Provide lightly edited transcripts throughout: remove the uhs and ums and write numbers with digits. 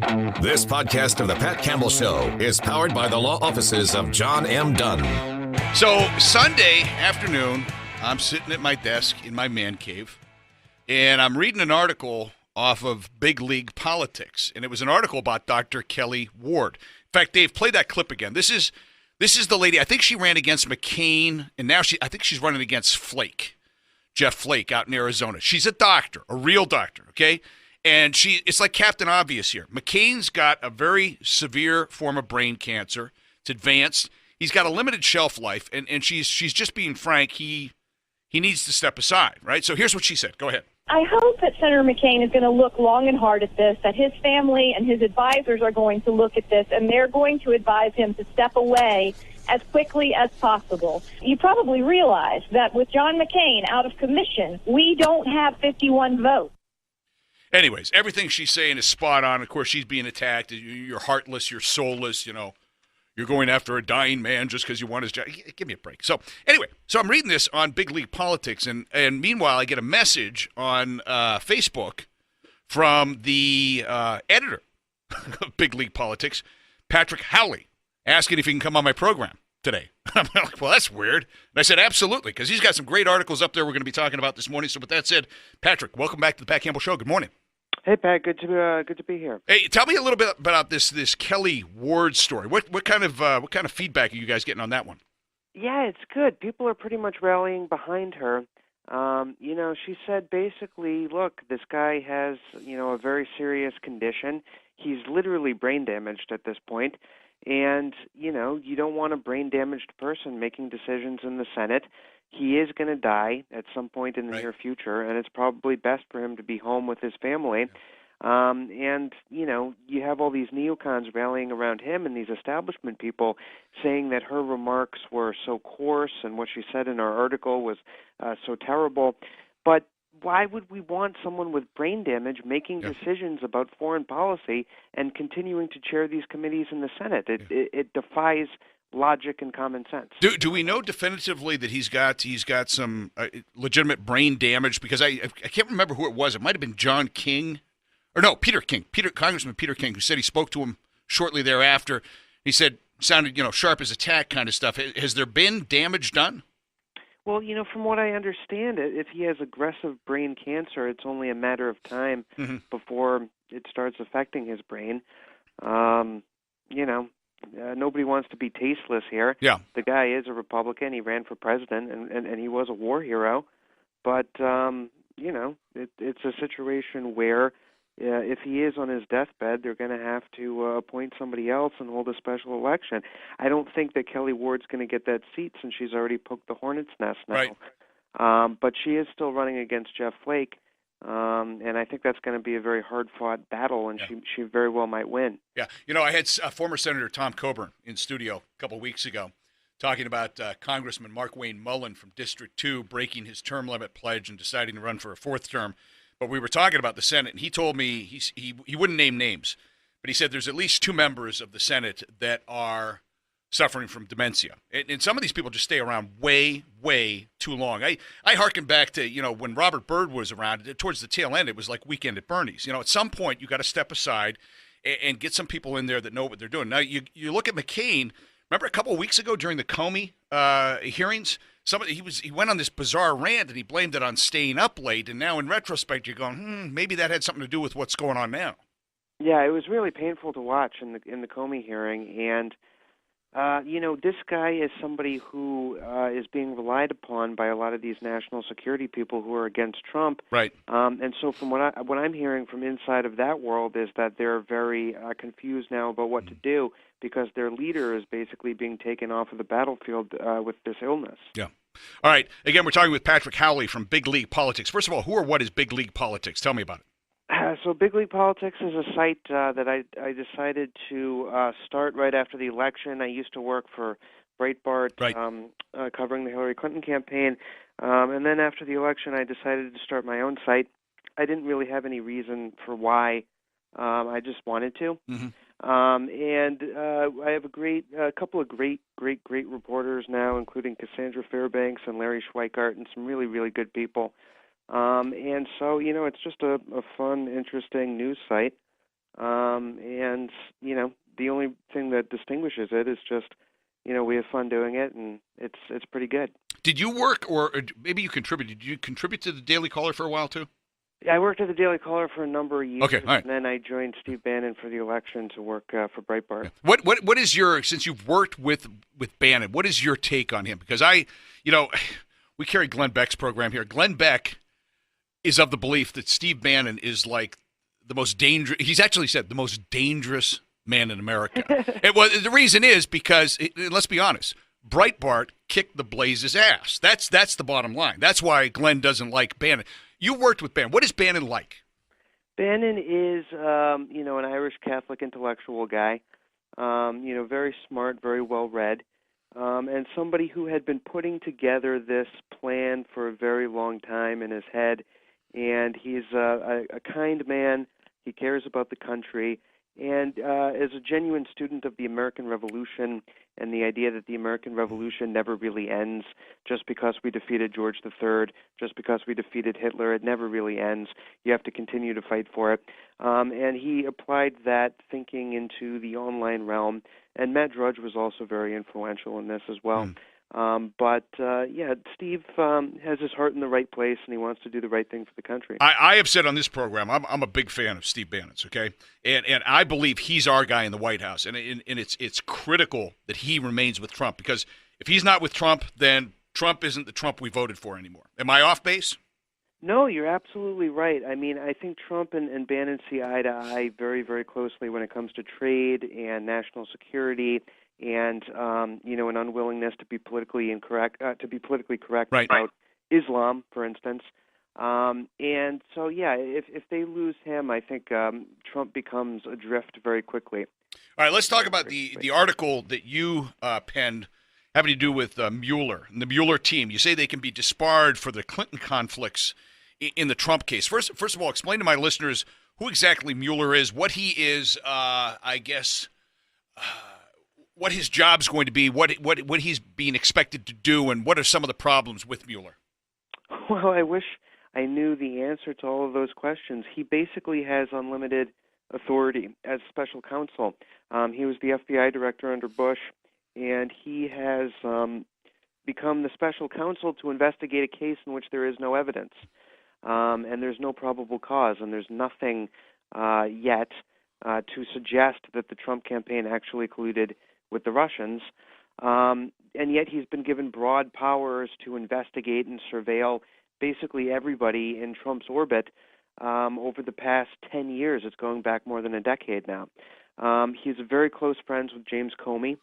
This podcast of The Pat Campbell Show is powered by the law offices of John M. Dunn. So Sunday afternoon, I'm sitting at my desk in my man cave, and I'm reading an article off of Big League Politics, and it was an article about Dr. Kelly Ward. In fact, Dave, play that clip again. This is the lady. I think she ran against McCain, and now I think she's running against Jeff Flake out in Arizona. She's a doctor, a real doctor, okay? And it's like Captain Obvious here. McCain's got a very severe form of brain cancer. It's advanced. He's got a limited shelf life, and she's just being frank. He needs to step aside, right? So here's what she said. Go ahead. I hope that Senator McCain is going to look long and hard at this, that his family and his advisors are going to look at this, and they're going to advise him to step away as quickly as possible. You probably realize that with John McCain out of commission, we don't have 51 votes. Anyways, everything she's saying is spot on. Of course, she's being attacked. You're heartless. You're soulless. You're going after a dying man just because you want his job. Give me a break. So anyway, I'm reading this on Big League Politics, and meanwhile, I get a message on Facebook from the editor of Big League Politics, Patrick Howley, asking if he can come on my program today. I'm like, well, that's weird. And I said, absolutely, because he's got some great articles up there we're going to be talking about this morning. So with that said, Patrick, welcome back to the Pat Campbell Show. Good morning. Hey, Pat. Good to be here. Hey, tell me a little bit about this Kelly Ward story. What kind of feedback are you guys getting on that one? Yeah, it's good. People are pretty much rallying behind her. She said basically, look, this guy has a very serious condition. He's literally brain damaged at this point, and you don't want a brain damaged person making decisions in the Senate. He is going to die at some point in the near future, and it's probably best for him to be home with his family. You have all these neocons rallying around him and these establishment people saying that her remarks were so coarse and what she said in our article was so terrible. But why would we want someone with brain damage making decisions about foreign policy and continuing to chair these committees in the Senate? It defies logic and common sense. Do we know definitively that he's got some legitimate brain damage? Because I can't remember who it was. It might have been John King, or no, Peter King, Congressman Peter King, who said he spoke to him shortly thereafter. He said sounded sharp as a tack kind of stuff. Has there been damage done? Well, from what I understand, if he has aggressive brain cancer, it's only a matter of time before it starts affecting his brain. Nobody wants to be tasteless here. Yeah. The guy is a Republican. He ran for president, and he was a war hero. But, it's a situation where if he is on his deathbed, they're going to have to appoint somebody else and hold a special election. I don't think that Kelly Ward's going to get that seat since she's already poked the hornet's nest now. Right. But she is still running against Jeff Flake. And I think that's going to be a very hard-fought battle, and she very well might win. Yeah. I had former Senator Tom Coburn in studio a couple of weeks ago talking about Congressman Mark Wayne Mullen from District 2 breaking his term limit pledge and deciding to run for a fourth term. But we were talking about the Senate, and he told me he wouldn't name names, but he said there's at least two members of the Senate that are suffering from dementia. And some of these people just stay around way, way too long. I hearken back to, when Robert Byrd was around, towards the tail end, it was like Weekend at Bernie's. At some point, you got to step aside and get some people in there that know what they're doing. Now, you look at McCain. Remember a couple of weeks ago during the Comey hearings, he went on this bizarre rant and he blamed it on staying up late. And now in retrospect, you're going, maybe that had something to do with what's going on now. Yeah, it was really painful to watch in the Comey hearing, and this guy is somebody who is being relied upon by a lot of these national security people who are against Trump. Right. And so from what I'm hearing from inside of that world is that they're very confused now about what to do because their leader is basically being taken off of the battlefield with this illness. Yeah. All right. Again, we're talking with Patrick Howley from Big League Politics. First of all, who or what is Big League Politics? Tell me about it. So Big League Politics is a site that I decided to start right after the election. I used to work for Breitbart, right. Covering the Hillary Clinton campaign. And then after the election, I decided to start my own site. I didn't really have any reason for why. I just wanted to. Mm-hmm. I have a couple of great reporters now, including Cassandra Fairbanks and Larry Schweikart, and some really, really good people. And so, it's just a fun, interesting news site. And, the only thing that distinguishes it is just, we have fun doing it, and it's pretty good. Did you work, or maybe you contributed? Did you contribute to the Daily Caller for a while, too? Yeah, I worked at the Daily Caller for a number of years, Okay, all right. And then I joined Steve Bannon for the election to work for Breitbart. Yeah. What is your, since you've worked with Bannon, what is your take on him? Because we carry Glenn Beck's program here. Glenn Beck is of the belief that Steve Bannon is like the most dangerous, he's actually said the most dangerous man in America. The reason is because, let's be honest, Breitbart kicked the Blaze's ass. That's the bottom line. That's why Glenn doesn't like Bannon. You worked with Bannon. What is Bannon like? Bannon is, an Irish Catholic intellectual guy, very smart, very well-read, and somebody who had been putting together this plan for a very long time in his head. And he's a kind man. He cares about the country. And as a genuine student of the American Revolution and the idea that the American Revolution never really ends just because we defeated George III, just because we defeated Hitler, it never really ends. You have to continue to fight for it. And he applied that thinking into the online realm. And Matt Drudge was also very influential in this as well. Steve has his heart in the right place, and he wants to do the right thing for the country. I have said on this program, I'm a big fan of Steve Bannon's, okay? And I believe he's our guy in the White House, and it's critical that he remains with Trump, because if he's not with Trump, then Trump isn't the Trump we voted for anymore. Am I off base? No, you're absolutely right. I mean, I think Trump and Bannon see eye to eye very, very closely when it comes to trade and national security, and an unwillingness to be politically correct right. about Islam, for instance. And so, if they lose him, I think Trump becomes adrift very quickly. All right, let's talk about the article that you penned having to do with Mueller and the Mueller team. You say they can be disbarred for the Clinton conflicts in the Trump case. First of all, explain to my listeners who exactly Mueller is, what he is, what his job's going to be, what he's being expected to do, and what are some of the problems with Mueller? Well, I wish I knew the answer to all of those questions. He basically has unlimited authority as special counsel. He was the FBI director under Bush, and he has become the special counsel to investigate a case in which there is no evidence, and there's no probable cause, and there's nothing yet to suggest that the Trump campaign actually colluded with the Russians, and yet he's been given broad powers to investigate and surveil basically everybody in Trump's orbit over the past 10 years. It's going back more than a decade now. He's very close friends with James Comey,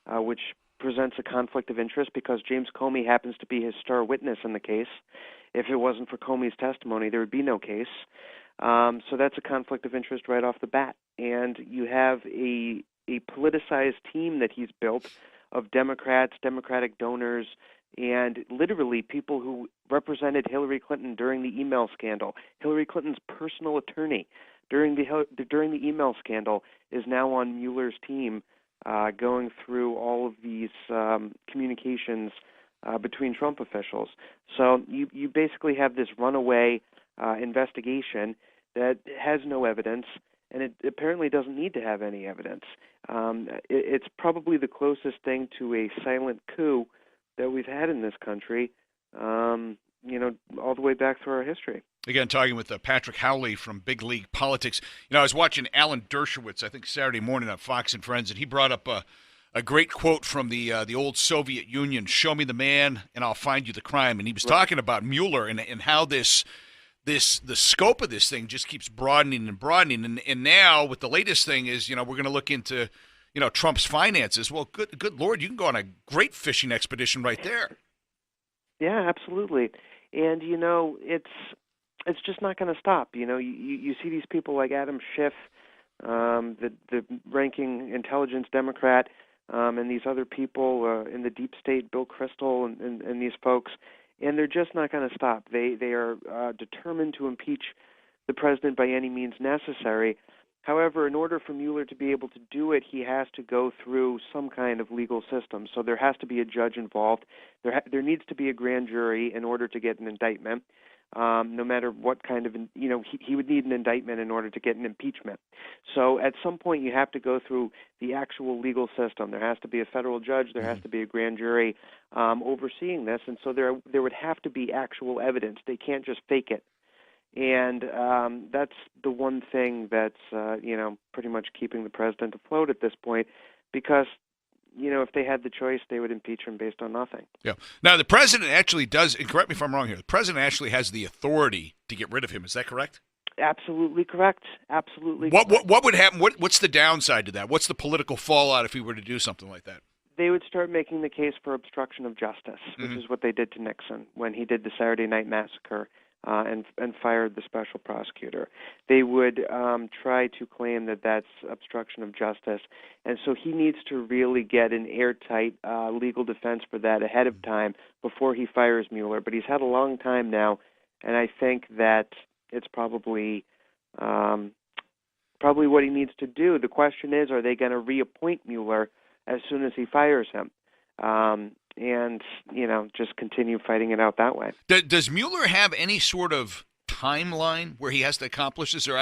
which presents a conflict of interest because James Comey happens to be his star witness in the case. If it wasn't for Comey's testimony, there would be no case. So that's a conflict of interest right off the bat. And you have a politicized team that he's built of Democrats, Democratic donors, and literally people who represented Hillary Clinton during the email scandal. Hillary Clinton's personal attorney during the email scandal is now on Mueller's team, going through all of these communications between Trump officials. So you basically have this runaway investigation that has no evidence, and it apparently doesn't need to have any evidence. It's probably the closest thing to a silent coup that we've had in this country, all the way back through our history. Again, talking with Patrick Howley from Big League Politics. I was watching Alan Dershowitz, I think Saturday morning on Fox and Friends, and he brought up a great quote from the old Soviet Union: "Show me the man, and I'll find you the crime." And he was talking about Mueller and how the scope of this thing just keeps broadening and broadening. And now with the latest thing is, we're going to look into, Trump's finances. Well, good Lord, you can go on a great fishing expedition right there. Yeah, absolutely. And, it's just not going to stop. You see these people like Adam Schiff, the ranking intelligence Democrat, and these other people in the deep state, Bill Kristol and these folks, and they're just not going to stop. They are determined to impeach the president by any means necessary. However, in order for Mueller to be able to do it, he has to go through some kind of legal system. So there has to be a judge involved. There needs to be a grand jury in order to get an indictment. no matter what kind of, he would need an indictment in order to get an impeachment. So at some point you have to go through the actual legal system. There has to be a federal judge, there has to be a grand jury overseeing this, and so there would have to be actual evidence. They can't just fake it. And that's the one thing that's, pretty much keeping the president afloat at this point, because if they had the choice, they would impeach him based on nothing. Yeah. Now, the president actually does, and correct me if I'm wrong here, the president actually has the authority to get rid of him. Is that correct? Absolutely correct. Absolutely What correct. What would happen? What's the downside to that? What's the political fallout if he were to do something like that? They would start making the case for obstruction of justice, which is what they did to Nixon when he did the Saturday Night Massacre and fired the special prosecutor. They would try to claim that that's obstruction of justice, and so he needs to really get an airtight legal defense for that ahead of time before he fires Mueller. But he's had a long time now, and I think that it's probably what he needs to do. The question is, are they going to reappoint Mueller as soon as he fires him? And, just continue fighting it out that way. Does Mueller have any sort of timeline where he has to accomplish this? Or,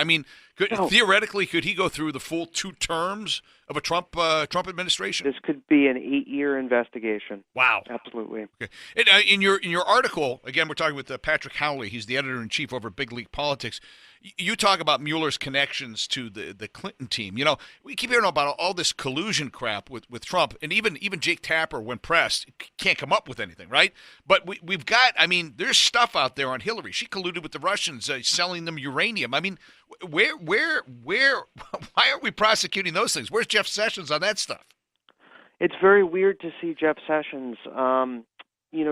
theoretically, could he go through the full 2 terms of a Trump administration? This could be an 8-year investigation. Wow. Absolutely. Okay. And, in your article, again, we're talking with Patrick Howley. He's the editor-in-chief over Big League Politics. You talk about Mueller's connections to the Clinton team. We keep hearing about all this collusion crap with Trump, and even Jake Tapper, when pressed, can't come up with anything, right? But we've got, there's stuff out there on Hillary. She colluded with the Russians, selling them uranium. Why aren't we prosecuting those things? Where's Jeff Sessions on that stuff? It's very weird to see Jeff Sessions.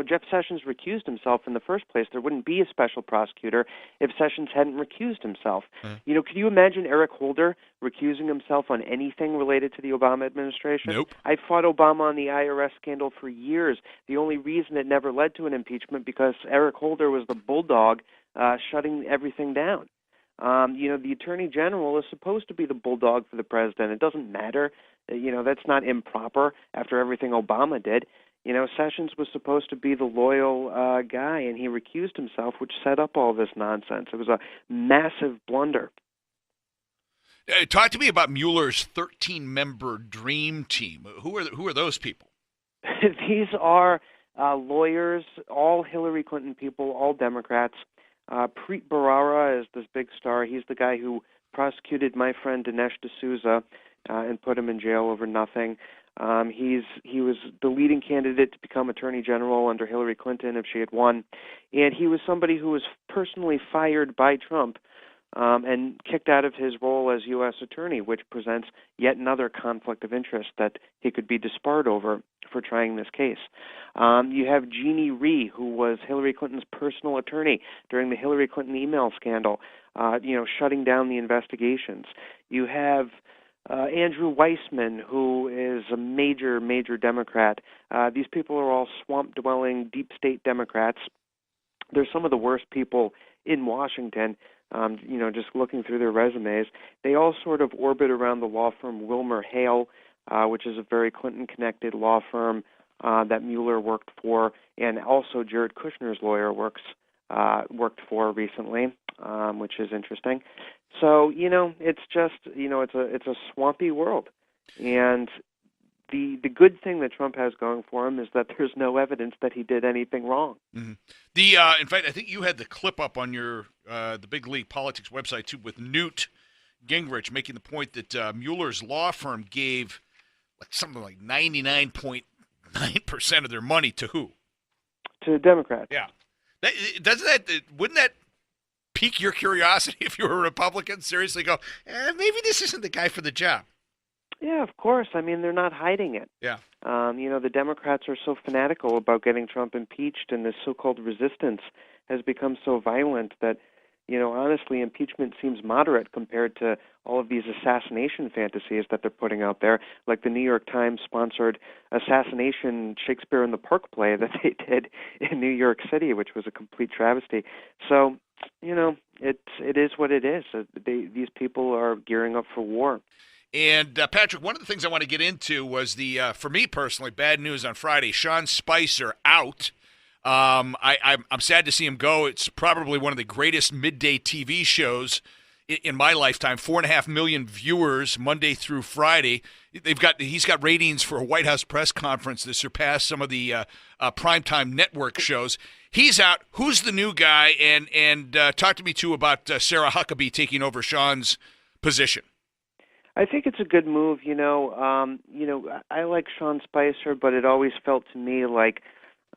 Jeff Sessions recused himself in the first place. There wouldn't be a special prosecutor if Sessions hadn't recused himself. Could you imagine Eric Holder recusing himself on anything related to the Obama administration? Nope. I fought Obama on the IRS scandal for years. The only reason it never led to an impeachment because Eric Holder was the bulldog shutting everything down. The Attorney General is supposed to be the bulldog for the president. It doesn't matter. That's not improper after everything Obama did. Sessions was supposed to be the loyal guy, and he recused himself, which set up all this nonsense. It was a massive blunder. Talk to me about Mueller's 13-member dream team. Who are those people? These are lawyers, all Hillary Clinton people, all Democrats. Preet Bharara is this big star. He's the guy who prosecuted my friend Dinesh D'Souza and put him in jail over nothing. He was the leading candidate to become Attorney General under Hillary Clinton if she had won, and he was somebody who was personally fired by Trump and kicked out of his role as U.S. Attorney, which presents yet another conflict of interest that he could be disbarred over for trying this case. You have Jeannie Rhee, who was Hillary Clinton's personal attorney during the Hillary Clinton email scandal, shutting down the investigations. You have Andrew Weissman, who is a major, major Democrat. These people are all swamp-dwelling, deep-state Democrats. They're some of the worst people in Washington, just looking through their resumes. They all sort of orbit around the law firm Wilmer Hale, which is a very Clinton-connected law firm that Mueller worked for, and also Jared Kushner's lawyer worked for recently, which is interesting. So, it's just, it's a swampy world. And the good thing that Trump has going for him is that there's no evidence that he did anything wrong. Mm-hmm. In fact, I think you had the clip up on your the Big League Politics website, too, with Newt Gingrich making the point that Mueller's law firm gave something like 99.9% of their money to who? To the Democrats. Yeah. Wouldn't that pique your curiosity if you were a Republican? Seriously go, maybe this isn't the guy for the job. Yeah, of course. They're not hiding it. Yeah. The Democrats are so fanatical about getting Trump impeached, and this so-called resistance has become so violent that, honestly, impeachment seems moderate compared to all of these assassination fantasies that they're putting out there, like the New York Times sponsored assassination Shakespeare in the Park play that they did in New York City, which was a complete travesty. So, it is what it is. These people are gearing up for war. And, Patrick, one of the things I want to get into was for me personally, bad news on Friday. Sean Spicer out. I'm sad to see him go. It's probably one of the greatest midday TV shows in my lifetime. 4.5 million viewers Monday through Friday. He's got ratings for a White House press conference that surpass some of the primetime network shows. He's out. Who's the new guy? And talk to me too about Sarah Huckabee taking over Sean's position. I think it's a good move. I like Sean Spicer, but it always felt to me like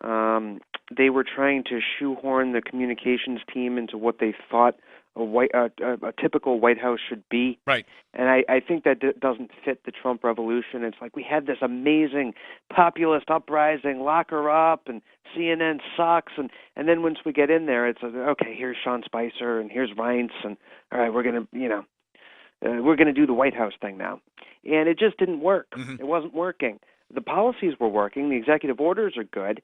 they were trying to shoehorn the communications team into what they thought a typical White House should be. Right. And I think that doesn't fit the Trump revolution. It's like we had this amazing populist uprising, lock her up, and CNN sucks. And then once we get in there, it's like, okay, here's Sean Spicer, and here's Reince, and all right, we're going to do the White House thing now. And it just didn't work. Mm-hmm. It wasn't working. The policies were working. The executive orders are good.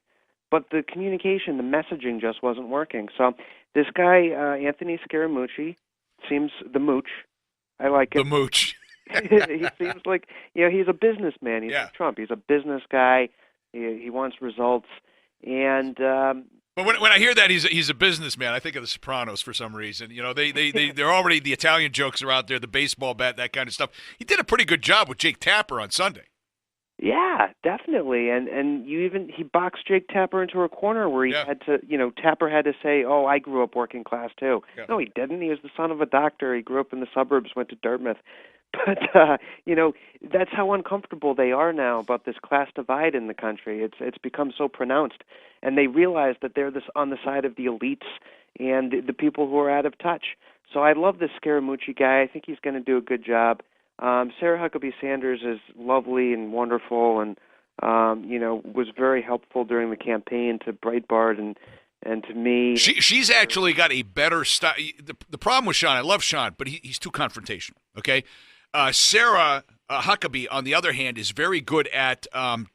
But the communication, the messaging just wasn't working. So this guy, Anthony Scaramucci, seems the mooch. I like it. The mooch. He seems like, he's a businessman. He's like Trump. He's a business guy. He wants results. And but when I hear that he's a businessman, I think of The Sopranos for some reason. They're already, the Italian jokes are out there, the baseball bat, that kind of stuff. He did a pretty good job with Jake Tapper on Sunday. Yeah, definitely. And he boxed Jake Tapper into a corner where he had to, Tapper had to say, "Oh, I grew up working class too." Yeah. No, he didn't. He was the son of a doctor. He grew up in the suburbs, went to Dartmouth. But that's how uncomfortable they are now about this class divide in the country. It's become so pronounced, and they realize that they're on the side of the elites and the people who are out of touch. So I love this Scaramucci guy. I think he's going to do a good job. Sarah Huckabee Sanders is lovely and wonderful, and was very helpful during the campaign to Breitbart and to me. She's actually got a better style. The problem with Sean, I love Sean, but he's too confrontational. Okay, Sarah Huckabee, on the other hand, is very good at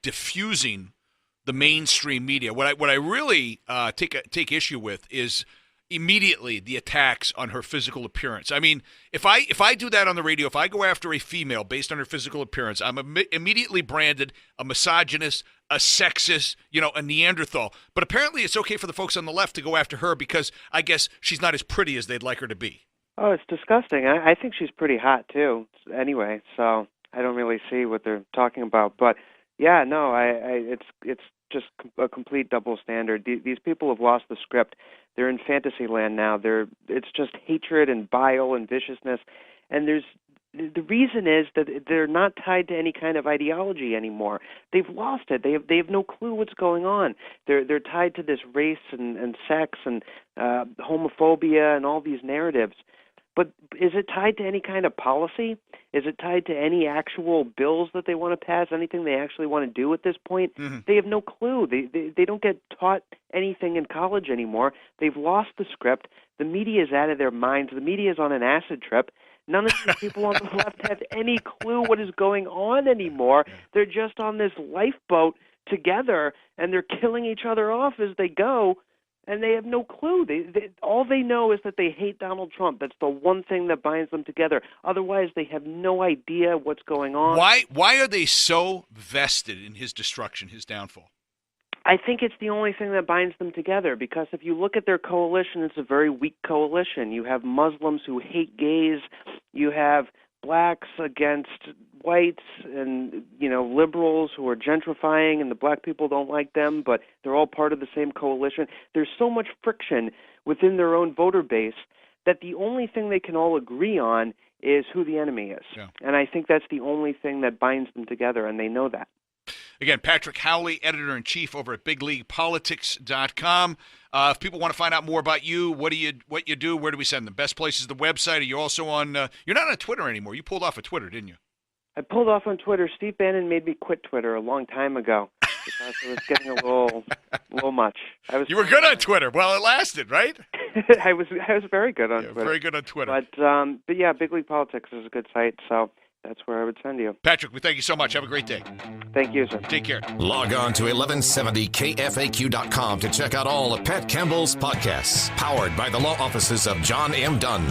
diffusing the mainstream media. What I really take issue with is immediately the attacks on her physical appearance. I mean, if I do that on the radio, if I go after a female based on her physical appearance, I'm immediately branded a misogynist, a sexist, a Neanderthal. But apparently it's okay for the folks on the left to go after her because I guess she's not as pretty as they'd like her to be. Oh, it's disgusting. I think she's pretty hot too. Anyway, so I don't really see what they're talking about. But yeah, no, it's just a complete double standard. These people have lost the script. They're in fantasy land now. It's just hatred and bile and viciousness. And the reason is that they're not tied to any kind of ideology anymore. They've lost it. They have no clue what's going on. They're tied to this race and sex and homophobia and all these narratives. But is it tied to any kind of policy? Is it tied to any actual bills that they want to pass, anything they actually want to do at this point? Mm-hmm. They have no clue. They don't get taught anything in college anymore. They've lost the script. The media is out of their minds. The media is on an acid trip. None of these people on the left have any clue what is going on anymore. They're just on this lifeboat together, and they're killing each other off as they go. And they have no clue. All they know is that they hate Donald Trump. That's the one thing that binds them together. Otherwise, they have no idea what's going on. Why are they so vested in his destruction, his downfall? I think it's the only thing that binds them together, because if you look at their coalition, it's a very weak coalition. You have Muslims who hate gays. You have blacks against whites, and liberals who are gentrifying, and the black people don't like them, but they're all part of the same coalition. There's so much friction within their own voter base that the only thing they can all agree on is who the enemy is. Yeah. And I think that's the only thing that binds them together, and they know that. Again, Patrick Howley, editor-in-chief over at BigLeaguePolitics.com. If people want to find out more about you, what you do, where do we send them? Best place is the website. Are you also on you're not on Twitter anymore. You pulled off of Twitter, didn't you? I pulled off on Twitter. Steve Bannon made me quit Twitter a long time ago because it was getting a little much. You were good on Twitter. Well, it lasted, right? I was very good on Twitter. Very good on Twitter. But yeah, Big League Politics is a good site, so that's where I would send you. Patrick, we thank you so much. Have a great day. Thank you, sir. Take care. Log on to 1170kfaq.com to check out all of Pat Campbell's podcasts, powered by the law offices of John M. Dunn.